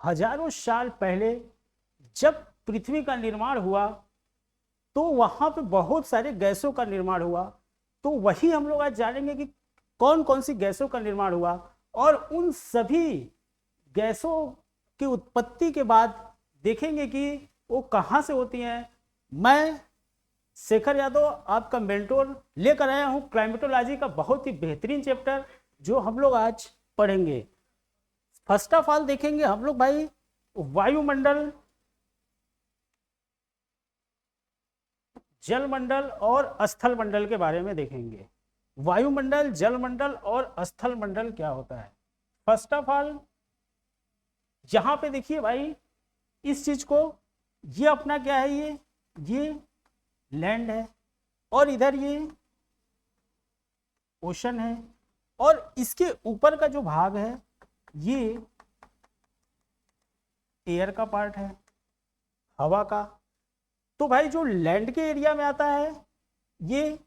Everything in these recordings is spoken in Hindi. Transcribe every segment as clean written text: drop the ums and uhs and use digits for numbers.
हजारों साल पहले जब पृथ्वी का निर्माण हुआ तो वहां पे बहुत सारे गैसों का निर्माण हुआ। तो वही हम लोग आज जानेंगे कि कौन कौन सी गैसों का निर्माण हुआ और उन सभी गैसों की उत्पत्ति के बाद देखेंगे कि वो कहाँ से होती हैं। मैं शेखर यादव आपका मेंटोर लेकर आया हूँ क्लाइमेटोलॉजी का बहुत ही बेहतरीन चैप्टर जो हम लोग आज पढ़ेंगे। फर्स्ट ऑफ ऑल देखेंगे हम लोग भाई वायुमंडल, जलमंडल और स्थल मंडल के बारे में देखेंगे। वायुमंडल, जलमंडल और स्थल मंडल क्या होता है। फर्स्ट ऑफ ऑल यहां पे देखिए भाई इस चीज को, ये अपना क्या है, ये लैंड है और इधर ये ओशन है और इसके ऊपर का जो भाग है ये एयर का पार्ट है, हवा का। तो भाई जो लैंड के एरिया में आता है ये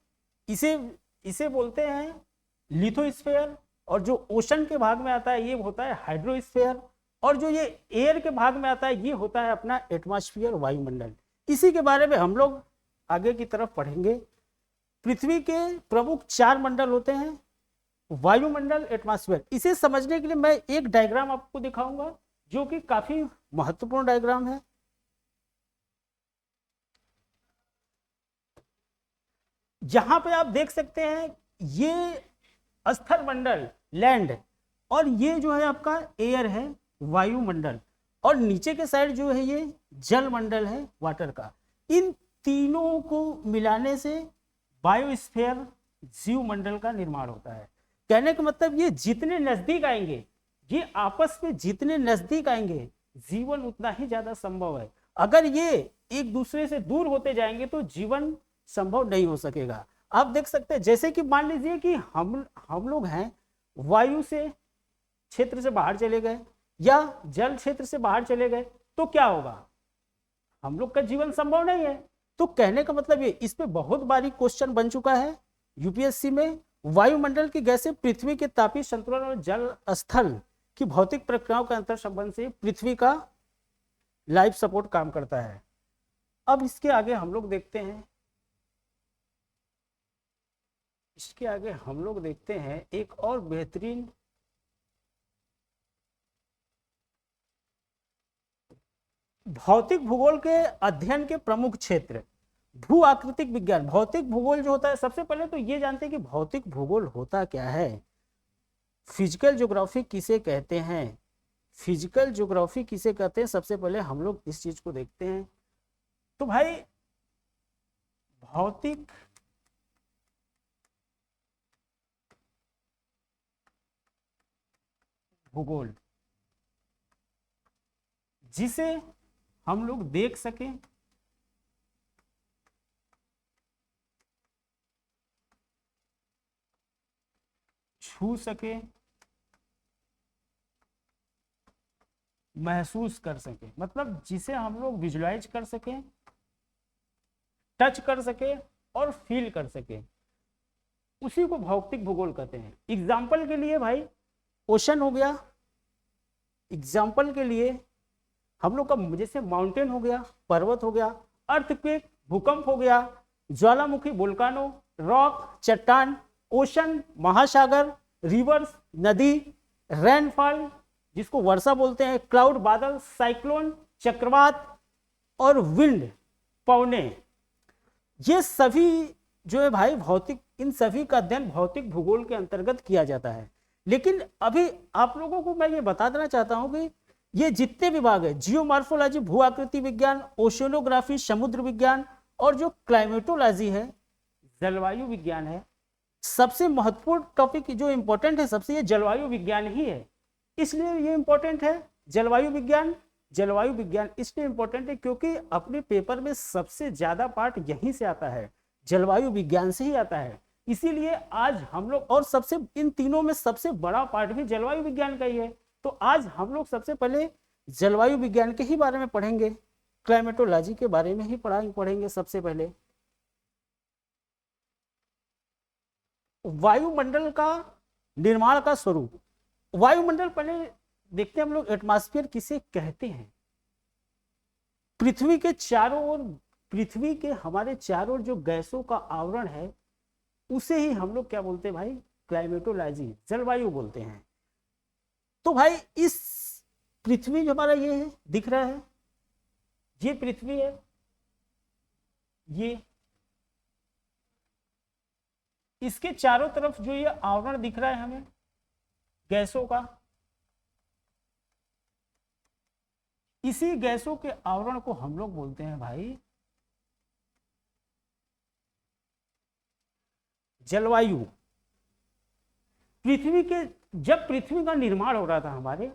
इसे बोलते हैं लिथोस्फीयर और जो ओशन के भाग में आता है ये होता है हाइड्रोस्फीयर और जो ये एयर के भाग में आता है ये होता है अपना एटमॉस्फेयर, वायुमंडल। इसी के बारे में हम लोग आगे की तरफ पढ़ेंगे। पृथ्वी के प्रमुख 4 मंडल होते हैं, वायुमंडल, एटमॉस्फेयर। इसे समझने के लिए मैं एक डायग्राम आपको दिखाऊंगा जो कि काफी महत्वपूर्ण डायग्राम है। यहां पे आप देख सकते हैं ये स्थल मंडल लैंड और ये जो है आपका एयर है वायुमंडल और नीचे के साइड जो है ये जल मंडल है वाटर का। इन तीनों को मिलाने से बायोस्फीयर, जीव मंडल का निर्माण होता है। कहने का मतलब ये जितने नजदीक आएंगे, ये आपस में जितने नजदीक आएंगे जीवन उतना ही ज्यादा संभव है। अगर ये एक दूसरे से दूर होते जाएंगे तो जीवन संभव नहीं हो सकेगा। आप देख सकते हैं जैसे कि मान लीजिए कि हम लोग हैं वायु से क्षेत्र से बाहर चले गए या जल क्षेत्र से बाहर चले गए तो क्या होगा, हम लोग का जीवन संभव नहीं है। तो कहने का मतलब ये, इस पे बहुत बारी क्वेश्चन बन चुका है यूपीएससी में। वायुमंडल की गैसें पृथ्वी के तापीय संतुलन और जल स्थल की भौतिक प्रक्रियाओं के अंतर संबंध से पृथ्वी का लाइफ सपोर्ट काम करता है। अब इसके आगे हम लोग देखते हैं, एक और बेहतरीन भौतिक भूगोल के अध्ययन के प्रमुख क्षेत्र। भू आकृतिक विज्ञान, भौतिक भूगोल जो होता है, सबसे पहले तो ये जानते हैं कि भौतिक भूगोल होता क्या है। फिजिकल ज्योग्राफी किसे कहते हैं, फिजिकल ज्योग्राफी किसे कहते हैं, सबसे पहले हम लोग इस चीज को देखते हैं। तो भाई भौतिक भूगोल जिसे हम लोग देख सकें, छू सके, महसूस कर सके, मतलब जिसे हम लोग विजुलाइज कर सके, टच कर सके और फील कर सके, उसी को भौतिक भूगोल कहते हैं। एग्जाम्पल के लिए भाई ओशन हो गया, एग्जाम्पल के लिए हम लोग का जैसे माउंटेन हो गया, पर्वत हो गया, अर्थक्वेक, भूकंप हो गया, ज्वालामुखी, वोल्कानो, रॉक, चट्टान, ओशन, महासागर, रिवर्स, नदी, रेनफॉल जिसको वर्षा बोलते हैं, क्लाउड, बादल, साइक्लोन, चक्रवात और विंड, पवने। ये सभी जो है भाई भौतिक, इन सभी का अध्ययन भौतिक भूगोल के अंतर्गत किया जाता है। लेकिन अभी आप लोगों को मैं ये बता देना चाहता हूं कि ये जितने विभाग है, जियोमॉर्फोलॉजी भू आकृति विज्ञान, ओशियोनोग्राफी समुद्र विज्ञान और जो क्लाइमेटोलॉजी है जलवायु विज्ञान है, सबसे महत्वपूर्ण टॉपिक जो इंपॉर्टेंट है सबसे ये जलवायु विज्ञान ही है। इसलिए ये इंपॉर्टेंट है जलवायु विज्ञान। जलवायु विज्ञान इसलिए इंपॉर्टेंट है क्योंकि अपने पेपर में सबसे ज्यादा पार्ट यहीं से आता है, जलवायु विज्ञान से ही आता है। इसीलिए आज हम लोग, और सबसे इन तीनों में सबसे बड़ा पार्ट भी जलवायु विज्ञान का ही है। तो आज हम लोग सबसे पहले जलवायु विज्ञान के ही बारे में पढ़ेंगे, क्लाइमेटोलॉजी के बारे में ही पढ़ेंगे। सबसे पहले वायुमंडल का निर्माण का स्वरूप। वायुमंडल पहले देखते हैं हम लोग एटमॉस्फेयर किसे कहते हैं। पृथ्वी के चारों ओर, पृथ्वी के हमारे चारों ओर जो गैसों का आवरण है उसे ही हम लोग क्या बोलते हैं भाई, क्लाइमेटोलॉजी, जलवायु बोलते हैं। तो भाई इस पृथ्वी जो हमारा ये है दिख रहा है, ये पृथ्वी है, ये इसके चारों तरफ जो ये आवरण दिख रहा है हमें गैसों का, इसी गैसों के आवरण को हम लोग बोलते हैं भाई जलवायु। पृथ्वी के, जब पृथ्वी का निर्माण हो रहा था हमारे,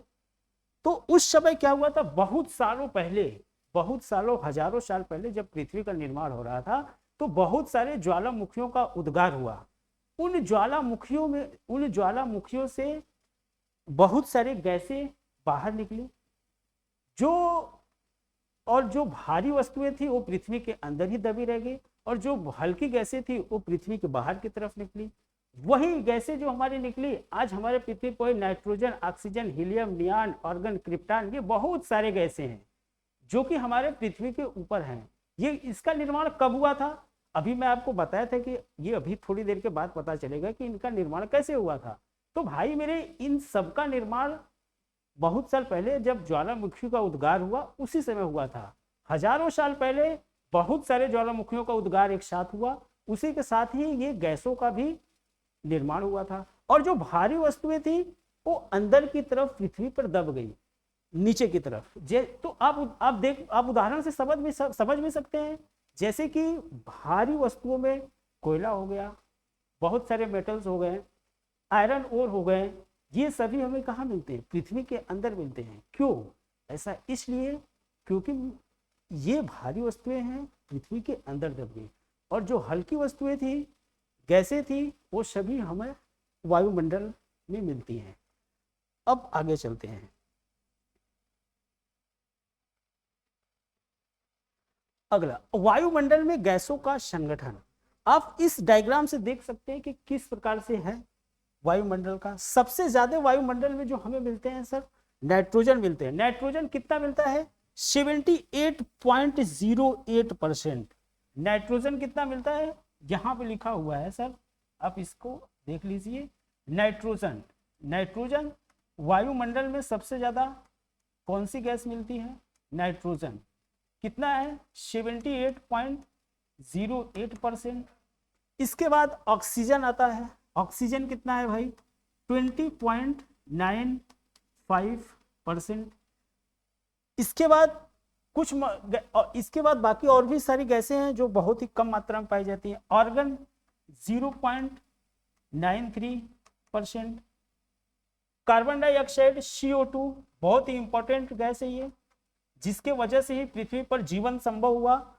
तो उस समय क्या हुआ था, बहुत सालों पहले, बहुत सालों हजारों साल पहले जब पृथ्वी का निर्माण हो रहा था तो बहुत सारे ज्वालामुखियों का उद्गार हुआ। उन ज्वालामुखियों में, उन ज्वालामुखियों से बहुत सारे गैसें बाहर निकली, जो और जो भारी वस्तुएं थी वो पृथ्वी के अंदर ही दबी रह गई, और जो हल्की गैसें थी वो पृथ्वी के बाहर की तरफ निकली। वही गैसें जो हमारी निकली, आज हमारे पृथ्वी पर nitrogen, oxygen, helium, neon, argon, krypton, ये बहुत सारे गैसें हैं जो कि हमारे पृथ्वी के ऊपर हैं। ये इसका निर्माण कब हुआ था, अभी मैं आपको बताया था कि ये अभी थोड़ी देर के बाद पता चलेगा कि इनका निर्माण कैसे हुआ था। तो भाई मेरे, इन सब का निर्माण बहुत साल पहले जब ज्वालामुखी का उद्गार हुआ उसी समय हुआ था। हजारों साल पहले बहुत सारे ज्वालामुखियों का उद्गार एक साथ हुआ, उसी के साथ ही ये गैसों का भी निर्माण हुआ था। और जो भारी वस्तुएं थी वो अंदर की तरफ पृथ्वी पर दब गई, नीचे की तरफ। तो आप उदाहरण से समझ भी सकते हैं, जैसे कि भारी वस्तुओं में कोयला हो गया, बहुत सारे मेटल्स हो गए, आयरन ओर हो गए, ये सभी हमें कहाँ मिलते हैं, पृथ्वी के अंदर मिलते हैं। क्यों ऐसा, इसलिए क्योंकि ये भारी वस्तुएं हैं पृथ्वी के अंदर दब गई, और जो हल्की वस्तुएं थी, गैसें थी, वो सभी हमें वायुमंडल में मिलती हैं। अब आगे चलते हैं। अगला, वायुमंडल में गैसों का संगठन। आप इस डायग्राम से देख सकते हैं कि किस प्रकार से है वायुमंडल का। सबसे ज्यादा वायुमंडल में जो हमें मिलते हैं सर, नाइट्रोजन मिलते हैं। नाइट्रोजन कितना मिलता है, 78.08%। नाइट्रोजन कितना मिलता है, यहां पे लिखा हुआ है सर, आप इसको देख लीजिए। नाइट्रोजन, नाइट्रोजन वायुमंडल में सबसे ज्यादा कौन सी गैस मिलती है, नाइट्रोजन। कितना है, 78.08%। इसके बाद ऑक्सीजन आता है। ऑक्सीजन कितना है भाई, 20.95%। इसके बाद इसके बाद बाकी और भी सारी गैसें हैं जो बहुत ही कम मात्रा में पाई जाती हैं। ऑर्गन 0.93%। कार्बन डाइऑक्साइड CO2 बहुत ही इंपॉर्टेंट गैस है ये, जिसके वजह से ही पृथ्वी पर जीवन संभव हुआ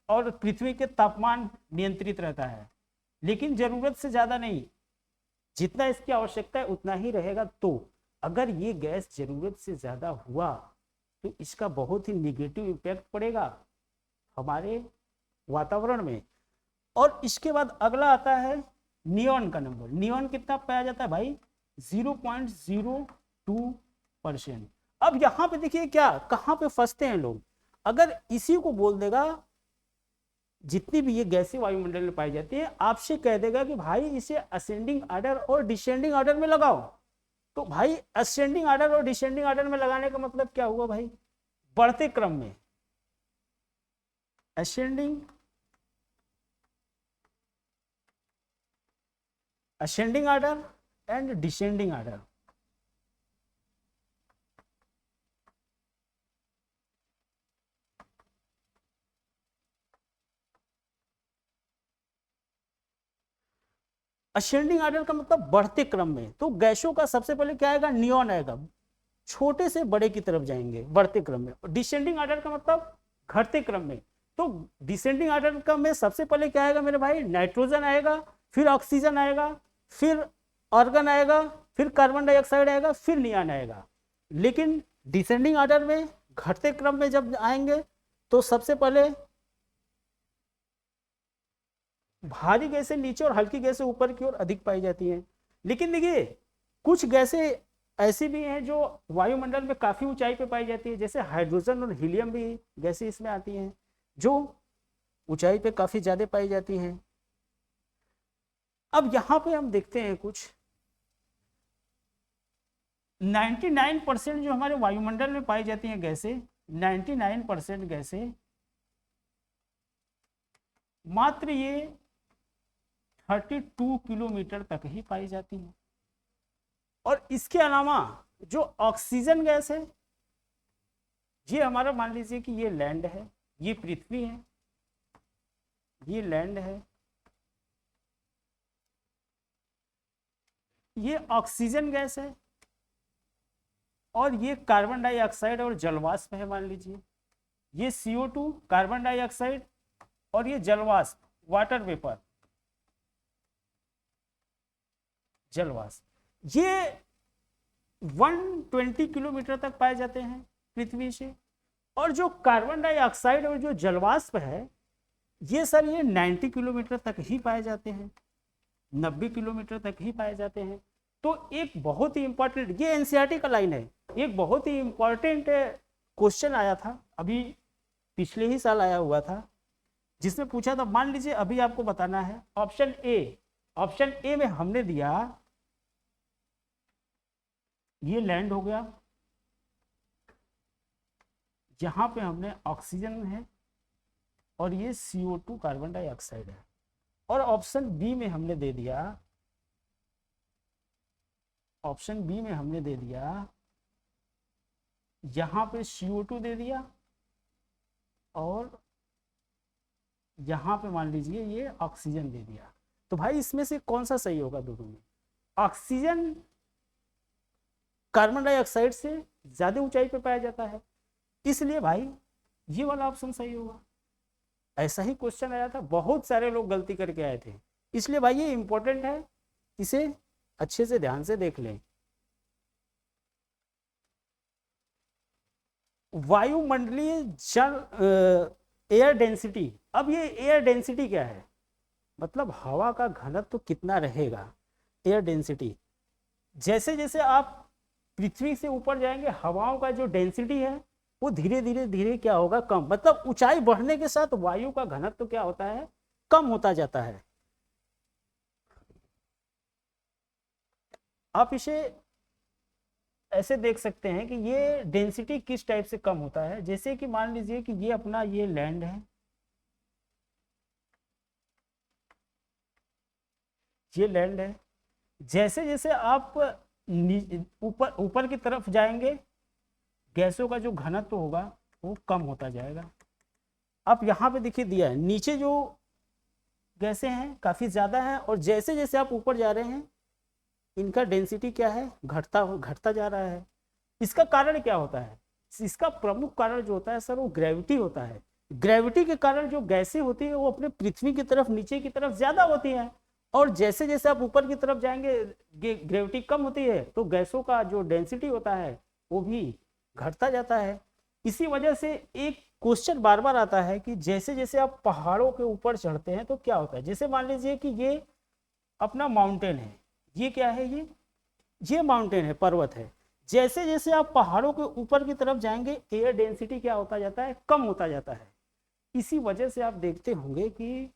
और पृथ्वी के तापमान नियंत्रित रहता है, लेकिन जरूरत से ज्यादा नहीं, जितना इसकी आवश्यकता है उतना ही रहेगा। तो अगर ये गैस जरूरत से ज्यादा हुआ तो इसका बहुत ही निगेटिव इम्पैक्ट पड़ेगा हमारे वातावरण में। और इसके बाद अगला आता है नियॉन का नंबर। नियॉन कितना पाया जाता है भाई, 0.02%। अब यहां पे देखिए क्या, कहां पे फंसते हैं लोग। अगर इसी को बोल देगा, जितनी भी ये गैसें वायुमंडल में पाई जाती है, आपसे कह देगा कि भाई इसे असेंडिंग ऑर्डर और डिसेंडिंग ऑर्डर में लगाओ, तो भाई असेंडिंग ऑर्डर और डिसेंडिंग ऑर्डर में लगाने का मतलब क्या हुआ भाई, बढ़ते क्रम में। Ascending order and descending order. Ascending order का मतलब बढ़ते क्रम में। तो गैसों का सबसे पहले क्या आएगा, नियॉन आएगा, छोटे से बड़े की तरफ जाएंगे बढ़ते क्रम में। डिसेंडिंग ऑर्डर का मतलब घटते क्रम में। तो डिसेंडिंग ऑर्डर का में सबसे पहले क्या आएगा मेरे भाई, नाइट्रोजन आएगा, फिर ऑक्सीजन आएगा, फिर आर्गन आएगा, फिर कार्बन डाइऑक्साइड आएगा, फिर नियॉन आएगा। लेकिन डिसेंडिंग ऑर्डर में घटते क्रम में जब आएंगे तो सबसे पहले भारी गैसें नीचे और हल्की गैसें ऊपर की ओर अधिक पाई जाती हैं। लेकिन देखिए कुछ गैसें ऐसी भी हैं जो वायुमंडल में काफी ऊंचाई पे पाई जाती है, जैसे हाइड्रोजन और हीलियम भी गैसें इसमें आती हैं जो ऊंचाई पे काफी ज्यादा पाई जाती हैं। अब यहाँ पे हम देखते हैं कुछ 99% जो हमारे वायुमंडल में पाई जाती हैं गैसें, 99% गैसें मात्र ये 32 किलोमीटर तक ही पाई जाती हैं। और इसके अलावा जो ऑक्सीजन गैस है, ये हमारा मान लीजिए कि ये लैंड है, ये पृथ्वी है, ये लैंड है, ये ऑक्सीजन गैस है, और ये कार्बन डाइऑक्साइड और जलवाष्प है। मान लीजिए ये CO2 कार्बन डाइऑक्साइड और ये जलवाष्प वाटर वेपर, जलवाष्प, ये 120 किलोमीटर तक पाए जाते हैं पृथ्वी से। और जो कार्बन डाइऑक्साइड और जो जलवाष्प है ये सर ये 90 किलोमीटर तक ही पाए जाते हैं, 90 किलोमीटर तक ही पाए जाते हैं। तो एक बहुत ही इंपॉर्टेंट, ये एनसीईआरटी का लाइन है, एक बहुत ही इंपॉर्टेंट क्वेश्चन आया था अभी पिछले ही साल आया हुआ था, जिसमें पूछा था, मान लीजिए अभी आपको बताना है ऑप्शन ए में हमने दिया ये लैंड हो गया, जहां पे हमने ऑक्सीजन है और ये CO2 कार्बन डाइऑक्साइड है। और ऑप्शन बी में हमने दे दिया, ऑप्शन बी में हमने दे दिया यहां पे CO2 दे दिया और यहां पे मान लीजिए ये ऑक्सीजन दे दिया। तो भाई इसमें से कौन सा सही होगा दोनों में? ऑक्सीजन कार्बन डाइऑक्साइड से ज्यादा ऊंचाई पे पाया जाता है, इसलिए भाई ये वाला ऑप्शन सही होगा। ऐसा ही क्वेश्चन आया था, बहुत सारे लोग गलती करके आए थे, इसलिए भाई ये इंपॉर्टेंट है, इसे अच्छे से ध्यान से देख लें। वायुमंडलीय जल एयर डेंसिटी, अब ये एयर डेंसिटी क्या है, मतलब हवा का घनत्व तो कितना रहेगा, एयर डेंसिटी। जैसे जैसे आप पृथ्वी से ऊपर जाएंगे हवाओं का जो डेंसिटी है वो धीरे धीरे धीरे क्या होगा, कम, मतलब ऊंचाई बढ़ने के साथ वायु का घनत्व तो क्या होता है, कम होता जाता है। आप इसे ऐसे देख सकते हैं कि ये डेंसिटी किस टाइप से कम होता है। जैसे कि मान लीजिए कि ये अपना ये लैंड है, ये लैंड है, जैसे जैसे आप ऊपर ऊपर की तरफ जाएंगे गैसों का जो घनत्व होगा वो कम होता जाएगा। आप यहाँ पे देखिए दिया है, नीचे जो गैसें हैं काफी ज्यादा हैं, और जैसे जैसे आप ऊपर जा रहे हैं इनका डेंसिटी क्या है, घटता घटता जा रहा है। इसका कारण क्या होता है? इसका प्रमुख कारण जो होता है सर वो ग्रेविटी होता है। ग्रेविटी के कारण जो गैसें होती है वो अपने पृथ्वी की तरफ, नीचे की तरफ ज्यादा होती हैं, और जैसे जैसे आप ऊपर की तरफ जाएंगे ग्रेविटी कम होती है तो गैसों का जो डेंसिटी होता है वो भी घटता जाता है। इसी वजह से एक क्वेश्चन बार बार आता है कि जैसे जैसे आप पहाड़ों के ऊपर चढ़ते हैं तो क्या होता है। जैसे मान लीजिए कि ये अपना माउंटेन है, ये क्या है, ये माउंटेन है, पर्वत है। जैसे जैसे आप पहाड़ों के ऊपर की तरफ जाएंगे एयर डेंसिटी क्या होता जाता है, कम होता जाता है। इसी वजह से आप देखते होंगे कि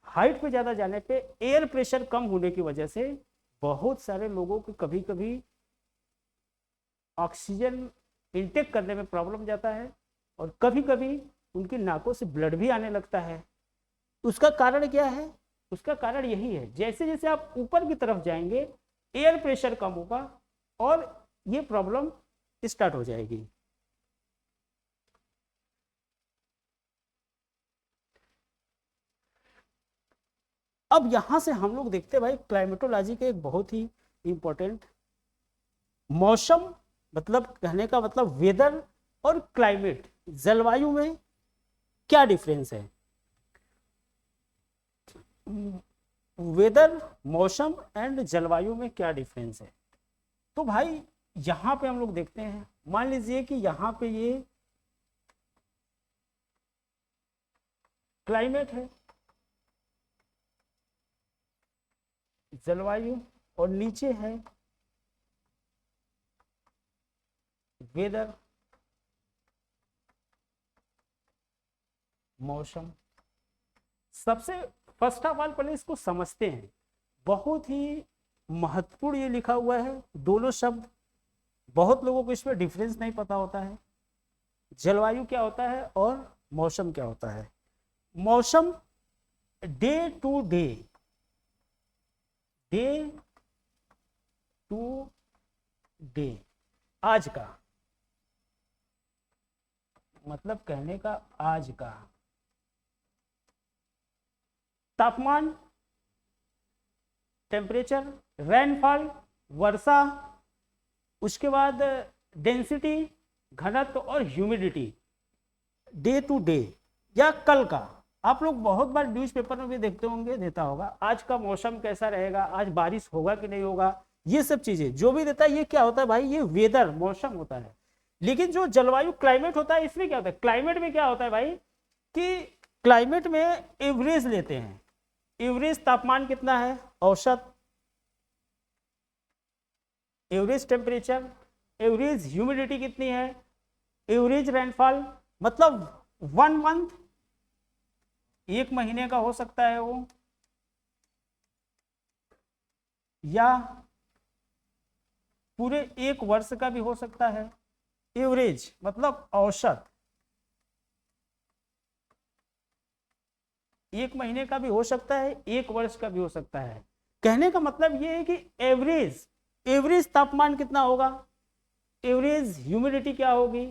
हाइट पे ज्यादा जाने पे एयर प्रेशर कम होने की वजह से बहुत सारे लोगों को कभी कभी ऑक्सीजन इनटेक करने में प्रॉब्लम जाता है, और कभी कभी उनकी नाकों से ब्लड भी आने लगता है। उसका कारण क्या है? उसका कारण यही है, जैसे जैसे आप ऊपर की तरफ जाएंगे एयर प्रेशर कम होगा और ये प्रॉब्लम स्टार्ट हो जाएगी। अब यहां से हम लोग देखते हैं भाई क्लाइमेटोलॉजी के एक बहुत ही इंपॉर्टेंट, मौसम मतलब कहने का मतलब वेदर और क्लाइमेट, जलवायु में क्या डिफरेंस है। वेदर, मौसम एंड जलवायु में क्या डिफरेंस है। तो भाई यहां पे हम लोग देखते हैं, मान लीजिए कि यहां पे ये क्लाइमेट है, जलवायु, और नीचे है वेदर, मौसम। सबसे फर्स्ट ऑफ ऑल पहले इसको समझते हैं, बहुत ही महत्वपूर्ण ये लिखा हुआ है दोनों शब्द, बहुत लोगों को इसमें डिफरेंस नहीं पता होता है। जलवायु क्या होता है और मौसम क्या होता है। मौसम day to day, day to day, आज का मतलब कहने का आज का तापमान, टेम्परेचर, रेनफॉल, वर्षा, उसके बाद डेंसिटी, घनत्व और ह्यूमिडिटी, डे टू डे या कल का। आप लोग बहुत बार न्यूज़पेपर में भी देखते होंगे, देता होगा आज का मौसम कैसा रहेगा, आज बारिश होगा कि नहीं होगा, ये सब चीजें जो भी देता है ये क्या होता है भाई, ये वेदर, मौसम होता है। लेकिन जो जलवायु क्लाइमेट होता है, इसमें क्या होता है, क्लाइमेट में क्या होता है भाई कि क्लाइमेट में एवरेज लेते हैं। एवरेज तापमान कितना है, औसत, एवरेज टेम्परेचर, एवरेज ह्यूमिडिटी कितनी है, एवरेज रेनफॉल, मतलब 1 मंथ, 1 महीने का हो सकता है वो, या पूरे 1 वर्ष का भी हो सकता है। एवरेज मतलब औसत, 1 महीने का भी हो सकता है, 1 वर्ष का भी हो सकता है। कहने का मतलब ये है कि एवरेज, एवरेज तापमान कितना होगा, एवरेज ह्यूमिडिटी क्या होगी,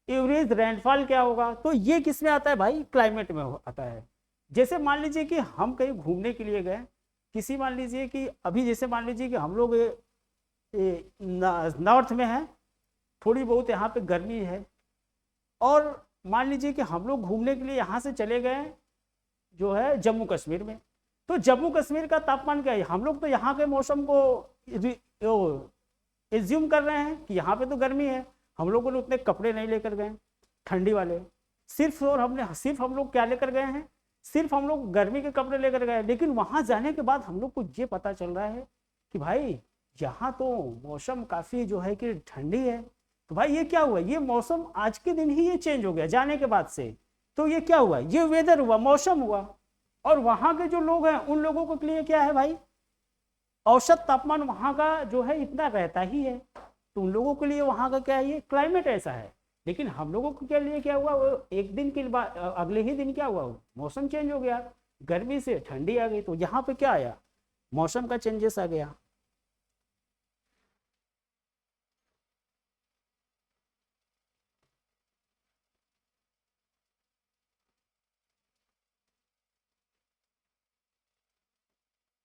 एवरेज रेनफॉल क्या होगा, तो ये किस में आता है भाई, क्लाइमेट में आता है। जैसे मान लीजिए कि हम कहीं घूमने के लिए गए, किसी मान लीजिए कि अभी जैसे मान लीजिए कि हम लोग नॉर्थ में हैं, थोड़ी बहुत यहाँ पे गर्मी है, और मान लीजिए कि हम लोग घूमने के लिए यहाँ से चले गए जो है जम्मू कश्मीर में, तो जम्मू कश्मीर का तापमान क्या है, हम लोग तो यहाँ के मौसम को एज्यूम कर रहे हैं कि यहाँ पे तो गर्मी है, हम लोगों ने उतने कपड़े नहीं लेकर गए ठंडी वाले, सिर्फ और सिर्फ हम लोग क्या लेकर गए हैं, सिर्फ हम लोग गर्मी के कपड़े लेकर गए। लेकिन वहां जाने के बाद हम लोग को ये पता चल रहा है कि भाई यहाँ तो मौसम काफी जो है कि ठंडी है। तो भाई ये क्या हुआ, ये मौसम आज के दिन ही ये चेंज हो गया जाने के बाद से। तो ये क्या हुआ, ये वेदर हुआ, मौसम हुआ। और वहां के जो लोग हैं उन लोगों के लिए क्या है भाई, औसत तापमान वहां का जो है इतना रहता ही है, तो उन लोगों के लिए वहां का क्या है, ये क्लाइमेट ऐसा है। लेकिन हम लोगों के लिए क्या हुआ, वो एक दिन के बाद अगले ही दिन क्या हुआ, मौसम चेंज हो गया, गर्मी से ठंडी आ गई। तो यहाँ पे क्या आया, मौसम का चेंजेस आ गया।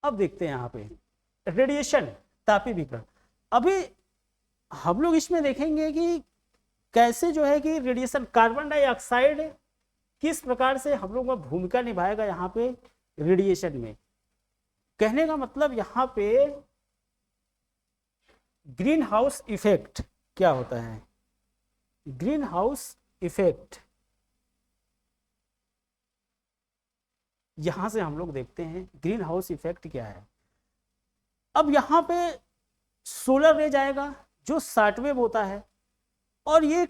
अब देखते हैं यहाँ पे रेडिएशन, तापीय विकिरण। अभी हम लोग इसमें देखेंगे कि कैसे जो है कि रेडिएशन, कार्बन डाइऑक्साइड किस प्रकार से हम लोग का भूमिका निभाएगा यहाँ पे रेडिएशन में। कहने का मतलब यहाँ पे ग्रीन हाउस इफेक्ट क्या होता है, ग्रीन हाउस इफेक्ट यहां से हम लोग देखते हैं ग्रीन हाउस इफेक्ट क्या है। अब यहाँ पे सोलर रेज आएगा जो शॉर्ट वेव होता है, और ये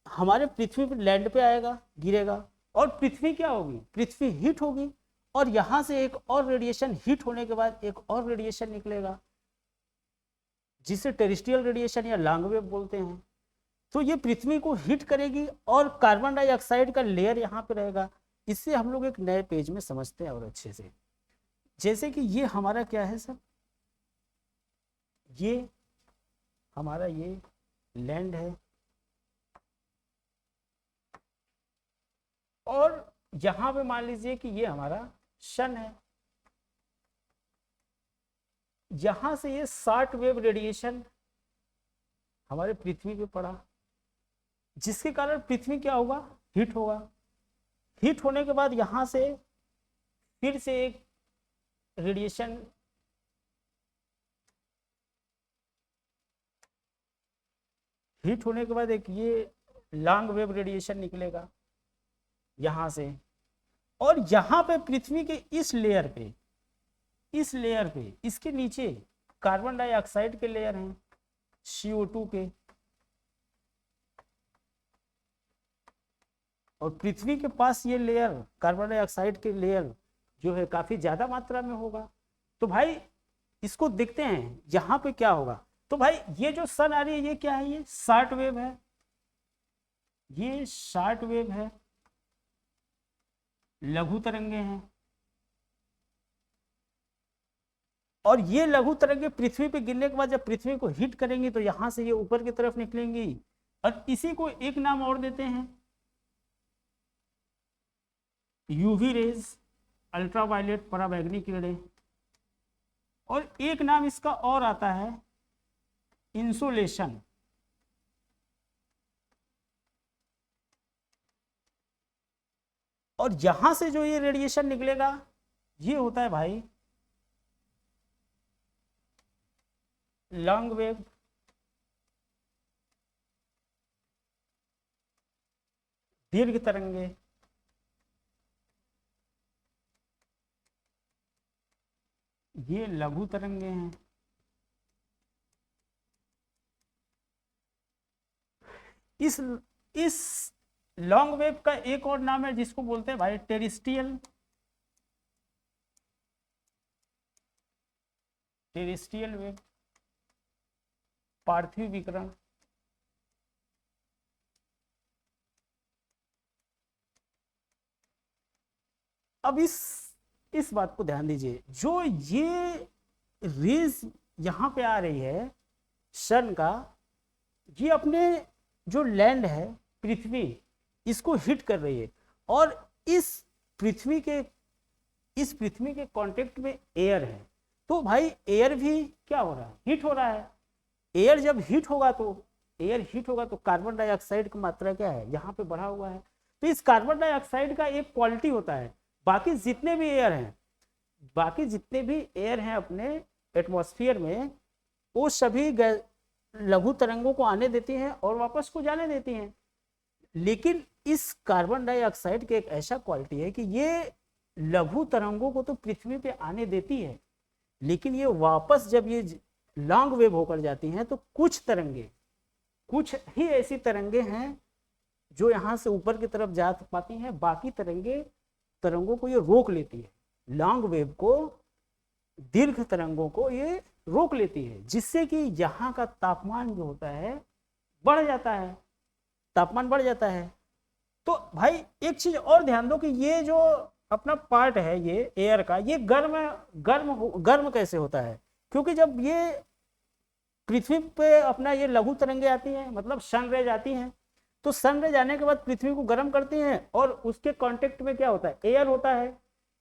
हमारे पृथ्वी पे, लैंड पे आएगा, गिरेगा, और पृथ्वी क्या होगी, पृथ्वी हीट होगी, और यहां से एक और रेडिएशन, हीट होने के बाद एक और रेडिएशन निकलेगा जिसे टेरेस्ट्रियल रेडिएशन या लॉन्ग वेव बोलते हैं। तो ये पृथ्वी को हीट करेगी, और कार्बन डाइऑक्साइड का लेयर यहाँ पे रहेगा। इससे हम लोग एक नए पेज में समझते हैं और अच्छे से। जैसे कि ये हमारा क्या है सर, ये हमारा ये लैंड है, और यहां पे मान लीजिए कि ये हमारा सन है। यहां से ये शॉर्ट वेव रेडिएशन हमारे पृथ्वी पे पड़ा, जिसके कारण पृथ्वी क्या होगा, हीट होगा। हीट होने के बाद यहां से फिर से एक रेडिएशन हीट होने के बाद एक ये लॉन्ग वेव रेडिएशन निकलेगा यहां से, और यहां पे पृथ्वी के इस लेयर पे, इस लेयर पे, इसके नीचे कार्बन डाइऑक्साइड के लेयर हैं, CO2 के, और पृथ्वी के पास ये लेयर कार्बन डाइऑक्साइड के लेयर जो है काफी ज्यादा मात्रा में होगा। तो भाई इसको देखते हैं यहाँ पे क्या होगा। तो भाई ये जो सन आ रही है ये क्या है, ये शॉर्ट वेव है, ये शॉर्ट वेव है, लघु तरंगे हैं। और ये लघु तरंगे पृथ्वी पे गिरने के बाद जब पृथ्वी को हिट करेंगी तो यहां से ये ऊपर की तरफ निकलेंगी। और इसी को एक नाम और देते हैं यूवी रेज, अल्ट्रावायलेट पराबैंगनी किरणें। और एक नाम इसका और आता है इंसोलेशन। और यहां से जो ये रेडिएशन निकलेगा ये होता है भाई लॉन्ग वेव, दीर्घ तरंगे। ये लघु तरंगे हैं। इस लॉन्ग वेव का एक और नाम है जिसको बोलते हैं भाई टेरेस्ट्रियल, टेरेस्ट्रियल वेव, पार्थिव विकिरण। अब इस बात को ध्यान दीजिए, जो ये रेज यहां पे आ रही है सन का, ये अपने जो लैंड है पृथ्वी इसको हिट कर रही है। और इस पृथ्वी के कांटेक्ट में एयर है। तो भाई एयर भी क्या हो रहा है, हीट हो रहा है। एयर जब हीट होगा तो कार्बन डाइऑक्साइड की मात्रा क्या है, यहाँ पे बढ़ा हुआ है। तो इस कार्बन डाइऑक्साइड का एक क्वालिटी होता है, बाकी जितने भी एयर हैं अपने एटमॉस्फेयर में, वो सभी लघु तरंगों को आने देती हैं और वापस को जाने देती हैं। लेकिन इस कार्बन डाइऑक्साइड की एक ऐसा क्वालिटी है कि ये लघु तरंगों को तो पृथ्वी पे आने देती है, लेकिन ये वापस जब ये लॉन्ग वेव होकर जाती हैं तो कुछ ही ऐसी तरंगे हैं जो यहाँ से ऊपर की तरफ जा पाती हैं, बाकी तरंगों को ये रोक लेती है। लॉन्ग वेव को, दीर्घ तरंगों को ये रोक लेती है, जिससे कि यहाँ का तापमान जो होता है बढ़ जाता है, तापमान बढ़ जाता है। तो भाई एक चीज और ध्यान दो कि ये जो अपना पार्ट है ये एयर का, ये गर्म कैसे होता है, क्योंकि जब ये पृथ्वी पे अपना ये लघु तरंगे आती हैं, मतलब सन रेज आती हैं, तो सन रेज आने के बाद पृथ्वी को गर्म करती हैं और उसके कांटेक्ट में क्या होता है, एयर होता है,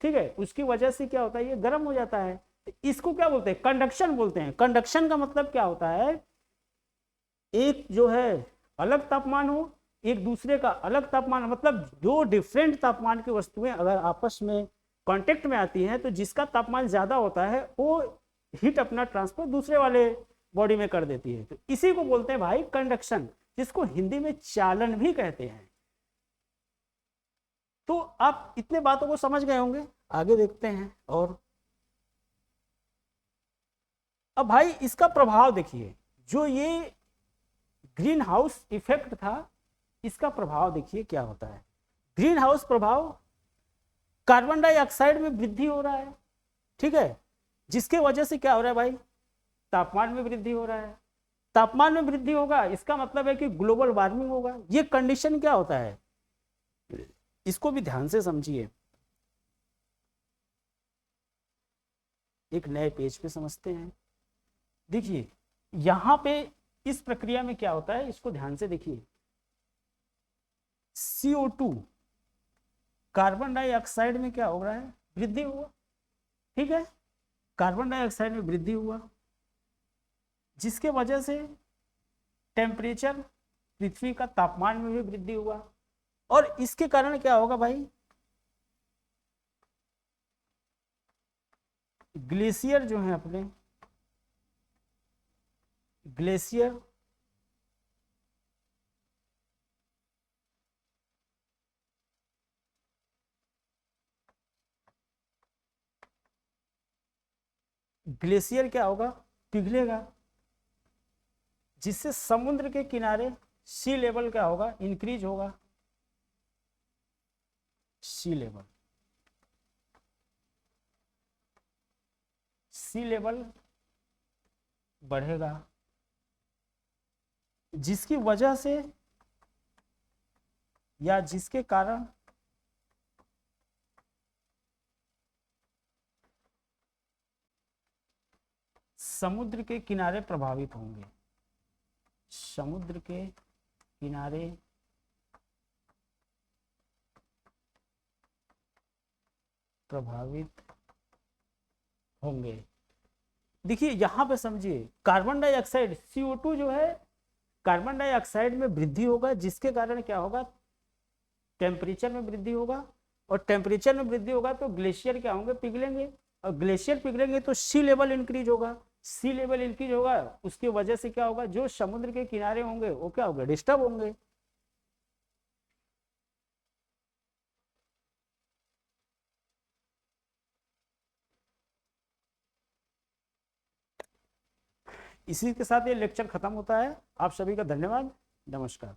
ठीक है। उसकी वजह से क्या होता है, ये गर्म हो जाता है। तो इसको क्या बोलते हैं, कंडक्शन बोलते हैं। कंडक्शन का मतलब क्या होता है, एक जो है अलग तापमान हो, एक दूसरे का अलग तापमान, मतलब दो डिफरेंट तापमान की वस्तुएं अगर आपस में कांटेक्ट में आती हैं तो जिसका तापमान ज्यादा होता है वो हीट अपना ट्रांसफर दूसरे वाले बॉडी में कर देती है। तो इसी को बोलते हैं भाई कंडक्शन, जिसको हिंदी में चालन भी कहते हैं। तो आप इतने बातों को समझ गए होंगे, आगे देखते हैं। और अब भाई इसका प्रभाव देखिए, जो ये ग्रीन हाउस इफेक्ट था, इसका प्रभाव देखिए क्या होता है। ग्रीन हाउस प्रभाव, कार्बन डाइऑक्साइड में वृद्धि हो रहा है, ठीक है, जिसके वजह से क्या हो रहा है भाई, तापमान में वृद्धि हो रहा है। तापमान में वृद्धि होगा इसका मतलब है कि ग्लोबल वार्मिंग होगा। ये कंडीशन क्या होता है, इसको भी ध्यान से समझिए। एक नए पेज पे समझते हैं। देखिए यहां पे इस प्रक्रिया में क्या होता है, इसको ध्यान से देखिए। CO2 कार्बन डाइऑक्साइड में क्या हो रहा है, वृद्धि हुआ, ठीक है, कार्बन डाइऑक्साइड में वृद्धि हुआ, जिसके वजह से टेम्परेचर, पृथ्वी का तापमान में भी वृद्धि हुआ। और इसके कारण क्या होगा भाई, ग्लेशियर जो है अपने, ग्लेशियर ग्लेशियर क्या होगा, पिघलेगा, जिससे समुद्र के किनारे सी लेवल क्या होगा, इंक्रीज होगा। सी लेवल, सी लेवल बढ़ेगा, जिसकी वजह से या जिसके कारण समुद्र के किनारे प्रभावित होंगे, समुद्र के किनारे प्रभावित होंगे। देखिए यहां पे समझिए, कार्बन डाइऑक्साइड CO2 जो है, कार्बन डाइऑक्साइड में वृद्धि होगा, जिसके कारण क्या होगा, टेम्परेचर में वृद्धि होगा, और टेम्परेचर में वृद्धि होगा तो ग्लेशियर क्या होंगे, पिघलेंगे, और ग्लेशियर पिघलेंगे तो सी लेवल इंक्रीज होगा, सी लेवल इंक्रीज होगा, उसकी वजह से क्या होगा, जो समुद्र के किनारे होंगे वो क्या होंगे, डिस्टर्ब होंगे। इसी के साथ ये लेक्चर खत्म होता है। आप सभी का धन्यवाद, नमस्कार।